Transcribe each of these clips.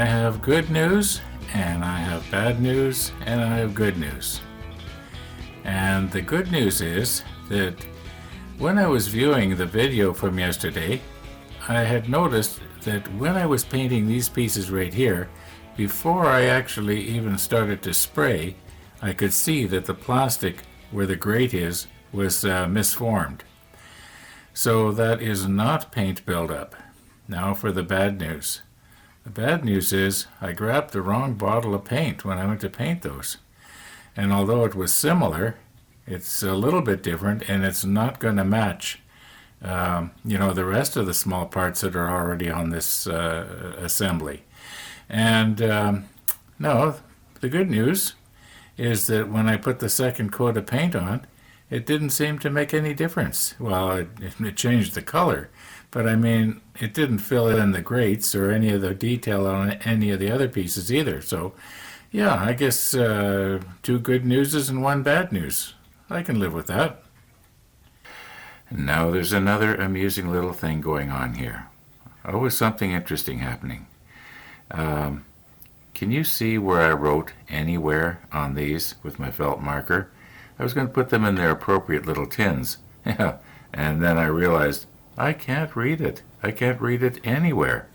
I have good news, and I have bad news, and I have good news. And the good news is that when I was viewing the video from yesterday, I had noticed that when I was painting these pieces right here, before I actually even started to spray, I could see that the plastic where the grate is was misformed. So that is not paint buildup. Now for the bad news. The bad news is I grabbed the wrong bottle of paint when I went to paint those. And although it was similar, it's a little bit different, and it's not going to match the rest of the small parts that are already on this assembly. And no, the good news is that when I put the second coat of paint on, it didn't seem to make any difference. Well, it changed the color, but I mean, it didn't fill in the grates or any of the detail on any of the other pieces either. So, yeah, I guess 2 good newses and 1 bad news. I can live with that. Now there's another amusing little thing going on here. Always something interesting happening. Can you see where I wrote anywhere on these with my felt marker? I was going to put them in their appropriate little tins. Yeah, and then I realized I can't read it. I can't read it anywhere.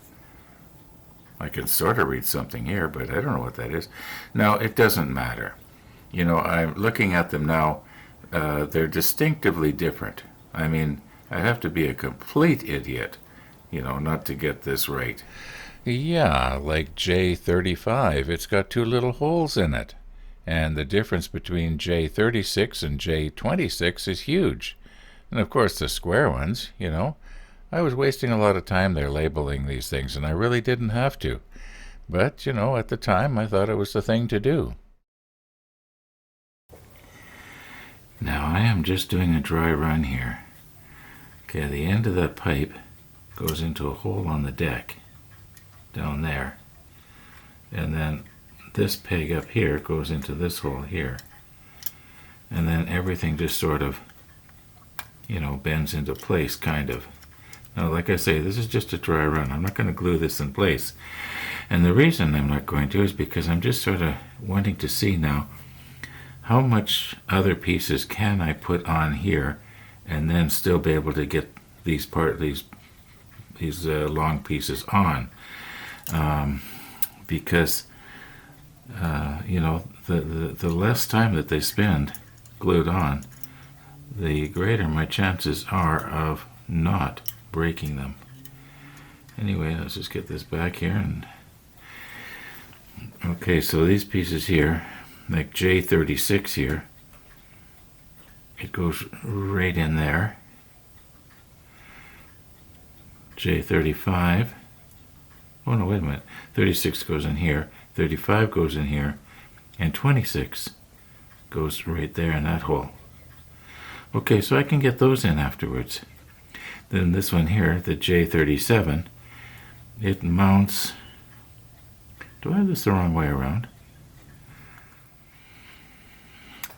I can sort of read something here, but I don't know what that is. Now, it doesn't matter. You know, I'm looking at them now. They're distinctively different. I mean, I have to be a complete idiot, not to get this right. Yeah, like J35, it's got 2 little holes in it. And the difference between J36 and J26 is huge. And of course the square ones, I was wasting a lot of time there labeling these things, and I really didn't have to. But, at the time I thought it was the thing to do. Now I am just doing a dry run here. Okay, the end of that pipe goes into a hole on the deck, down there. And then this peg up here goes into this hole here. And then everything just sort of, bends into place, kind of. Now, like I say, this is just a dry run. I'm not going to glue this in place. And the reason I'm not going to is because I'm just sort of wanting to see now how much other pieces can I put on here and then still be able to get these long pieces on. Because the less time that they spend glued on, the greater my chances are of not breaking them. Anyway, let's just get this back here. And okay, so these pieces here, like J36 here, it goes right in there. J35, oh no, wait a minute, 36 goes in here, 35 goes in here, and 26 goes right there in that hole. Okay, so I can get those in afterwards. Then this one here, the J37, it mounts. Do I have this the wrong way around?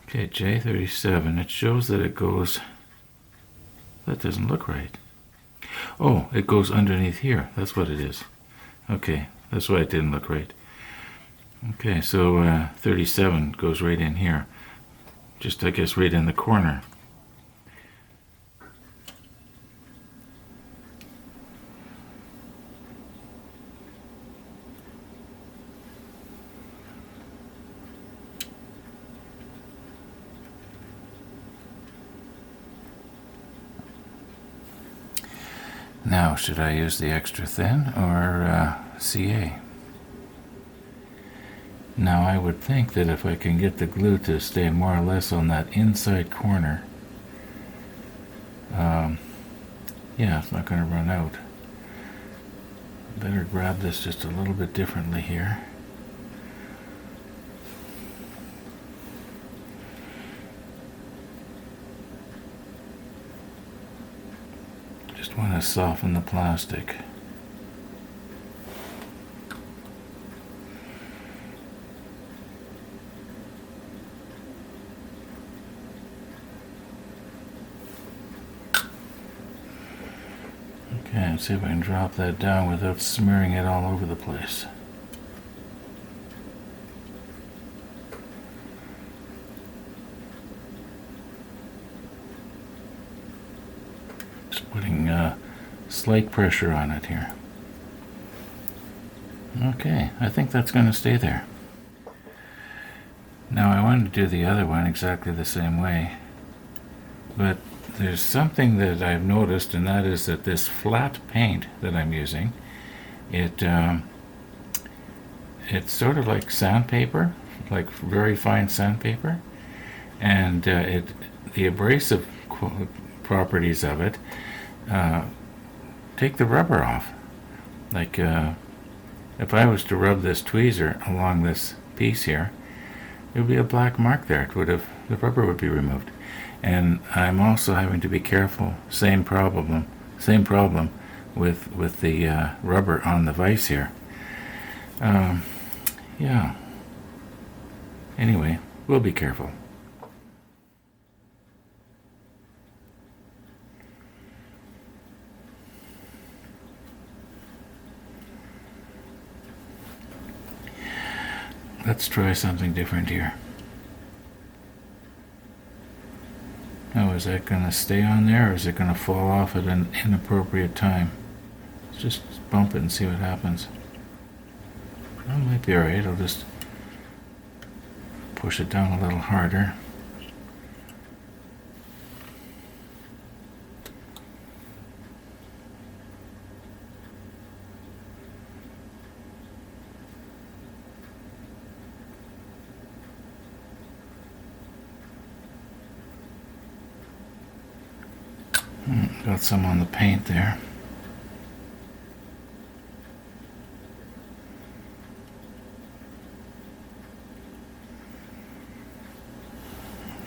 Okay, J37, it shows that it goes, that doesn't look right. Oh, it goes underneath here, that's what it is. Okay, that's why it didn't look right. Okay, so 37 goes right in here. Just, I guess, right in the corner. Now, should I use the extra thin or CA? Now, I would think that if I can get the glue to stay more or less on that inside corner, yeah, it's not going to run out. Better grab this just a little bit differently here. Just want to soften the plastic. Okay, let's see if I can drop that down without smearing it all over the place. putting slight pressure on it here. Okay, I think that's going to stay there. Now I want to do the other one exactly the same way, but there's something that I've noticed, and that is that this flat paint that I'm using, it's sort of like sandpaper, like very fine sandpaper, and the abrasive properties of it take the rubber off. Like if I was to rub this tweezer along this piece here, it would be a black mark there. The rubber would be removed. And I'm also having to be careful. Same problem with the rubber on the vise here. Yeah. Anyway, we'll be careful. Let's try something different here. Oh, is that going to stay on there, or is it going to fall off at an inappropriate time? Let's just bump it and see what happens. That might be alright. I'll just push it down a little harder. Got some on the paint there.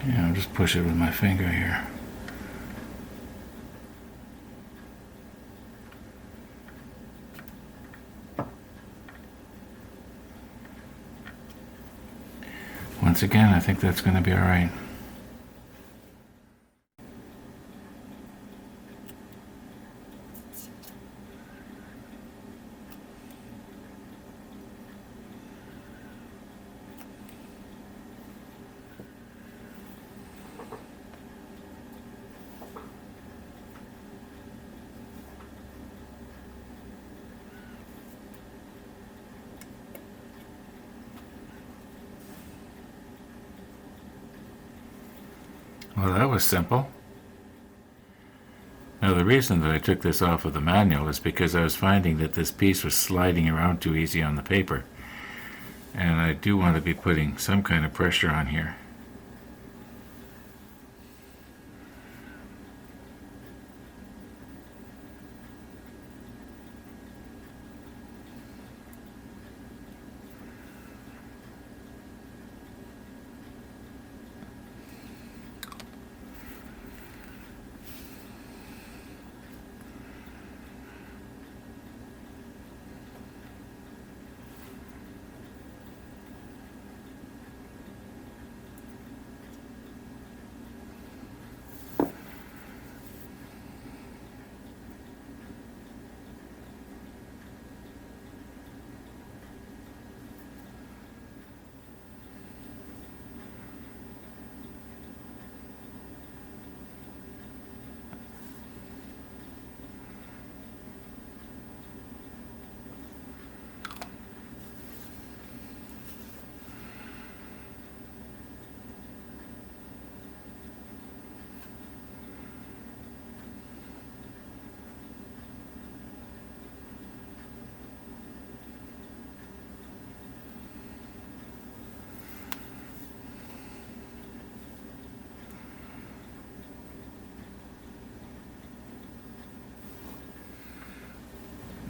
Yeah, I'll just push it with my finger here. Once again, I think that's going to be all right. Well, that was simple. Now, the reason that I took this off of the manual is because I was finding that this piece was sliding around too easy on the paper. And I do want to be putting some kind of pressure on here.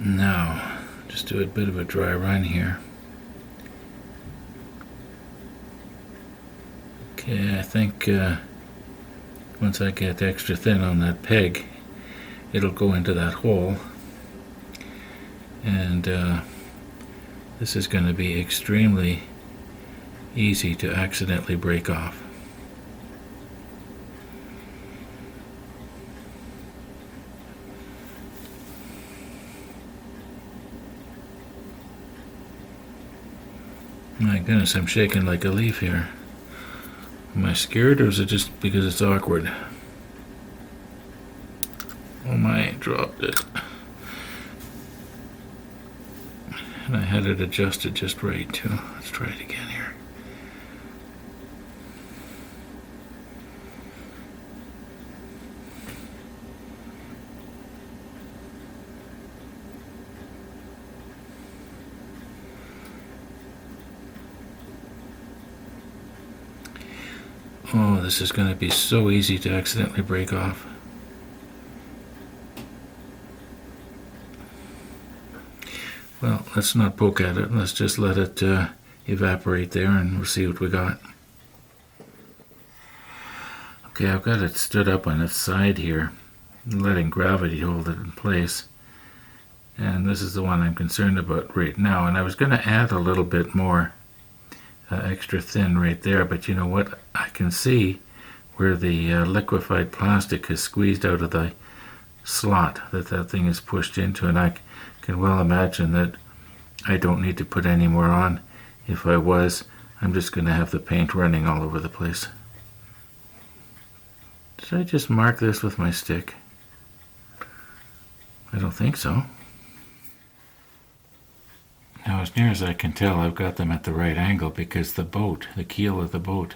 Now, just do a bit of a dry run here. Okay, I think once I get extra thin on that peg, it'll go into that hole. And this is going to be extremely easy to accidentally break off. My goodness, I'm shaking like a leaf here. Am I scared, or is it just because it's awkward? Oh my, I dropped it. And I had it adjusted just right too. Let's try it again here. Oh, this is going to be so easy to accidentally break off. Well, let's not poke at it. Let's just let it evaporate there and we'll see what we got. Okay, I've got it stood up on its side here, letting gravity hold it in place. And this is the one I'm concerned about right now. And I was going to add a little bit more extra thin right there, but you know what? I can see where the liquefied plastic is squeezed out of the slot that thing is pushed into, and I can well imagine that I don't need to put any more on. If I was, I'm just going to have the paint running all over the place. Did I just mark this with my stick? I don't think so. Now, as near as I can tell, I've got them at the right angle because the boat, the keel of the boat,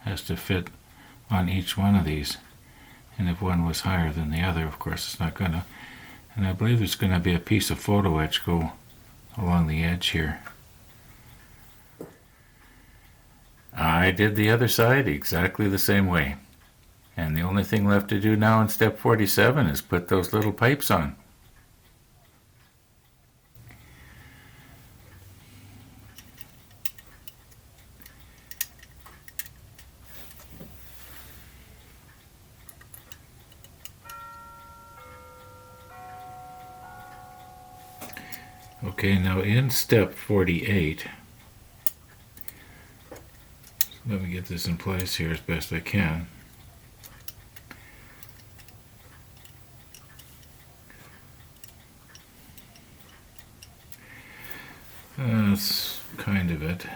has to fit on each one of these. And if one was higher than the other, of course, it's not going to. And I believe there's going to be a piece of photo etch go along the edge here. I did the other side exactly the same way. And the only thing left to do now in step 47 is put those little pipes on. Okay, now in step 48, let me get this in place here as best I can. That's kind of it.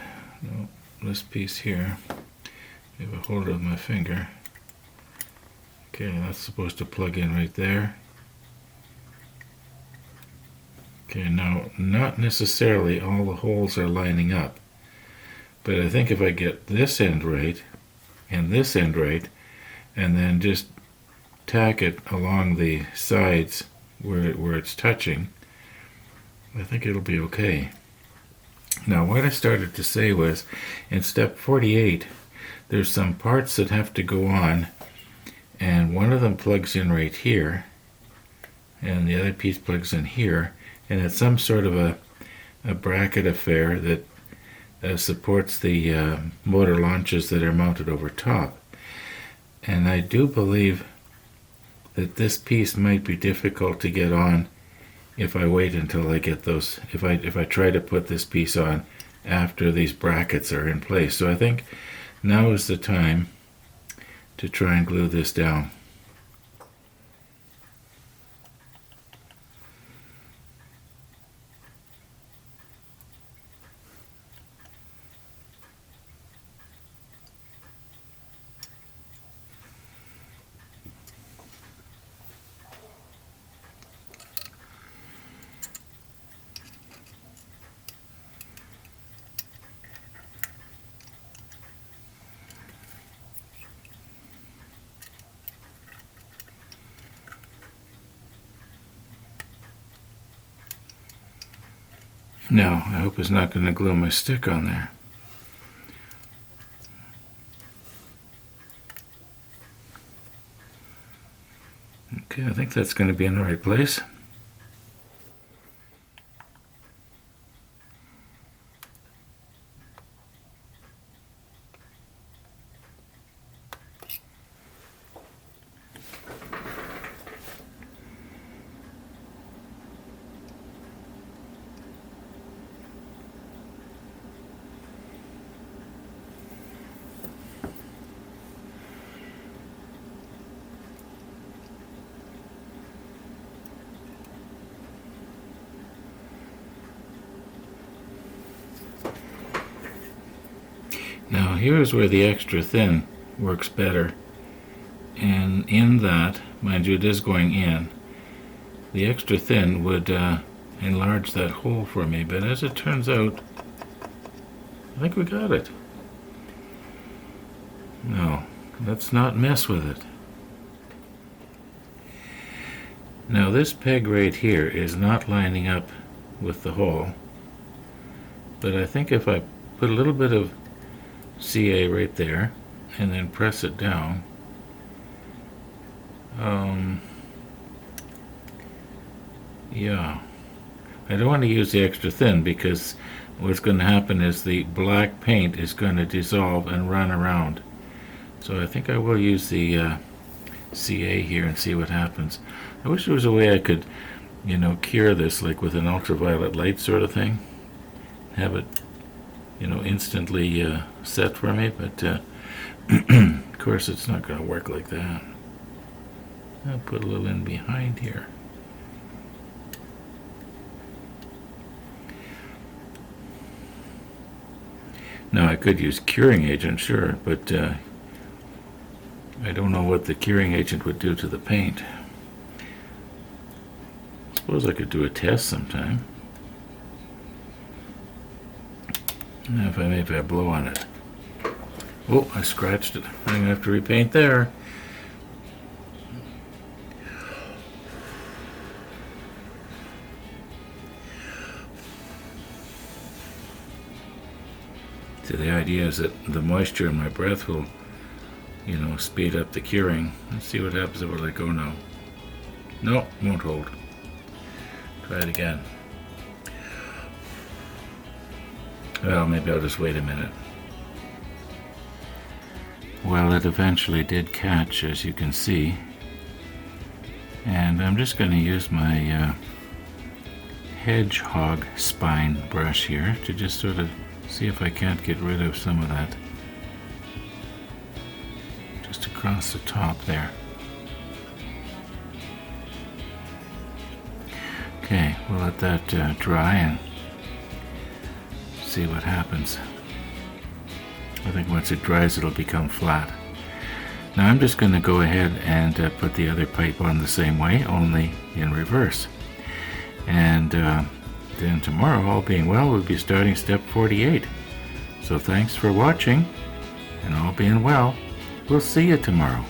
No, this piece here, I have a hold of my finger. Okay, that's supposed to plug in right there. Okay, now not necessarily all the holes are lining up, but I think if I get this end right and this end right, and then just tack it along the sides where it's touching, I think it'll be okay. Now what I started to say was, in step 48, there's some parts that have to go on, and one of them plugs in right here, and the other piece plugs in here, and it's some sort of a bracket affair that supports the motor launches that are mounted over top. And I do believe that this piece might be difficult to get on if I wait until I get those, if I try to put this piece on after these brackets are in place. So I think now is the time to try and glue this down. Now, I hope it's not going to glue my stick on there. Okay, I think that's going to be in the right place. Now here's where the extra thin works better, and in that, mind you, it is going in, the extra thin would enlarge that hole for me, but as it turns out, I think we got it. No, let's not mess with it. Now this peg right here is not lining up with the hole, but I think if I put a little bit of CA right there and then press it down, yeah, I don't want to use the extra thin because what's going to happen is the black paint is going to dissolve and run around. So I think I will use the CA here and see what happens. I wish there was a way I could, cure this like with an ultraviolet light sort of thing. Have it, instantly set for me, but of course it's not going to work like that. I'll put a little in behind here. Now I could use curing agent, sure, but I don't know what the curing agent would do to the paint. I suppose I could do a test sometime. Maybe I blow on it. Oh, I scratched it. I'm going to have to repaint there. So the idea is that the moisture in my breath will, speed up the curing. Let's see what happens if I let go now. No, won't hold. Try it again. Well, maybe I'll just wait a minute. Well, it eventually did catch, as you can see. And I'm just going to use my hedgehog spine brush here to just sort of see if I can't get rid of some of that. Just across the top there. Okay, we'll let that dry and see what happens. I think once it dries it'll become flat. Now I'm just going to go ahead and put the other pipe on the same way, only in reverse. And then tomorrow, all being well, we'll be starting step 48. So thanks for watching, and all being well, we'll see you tomorrow.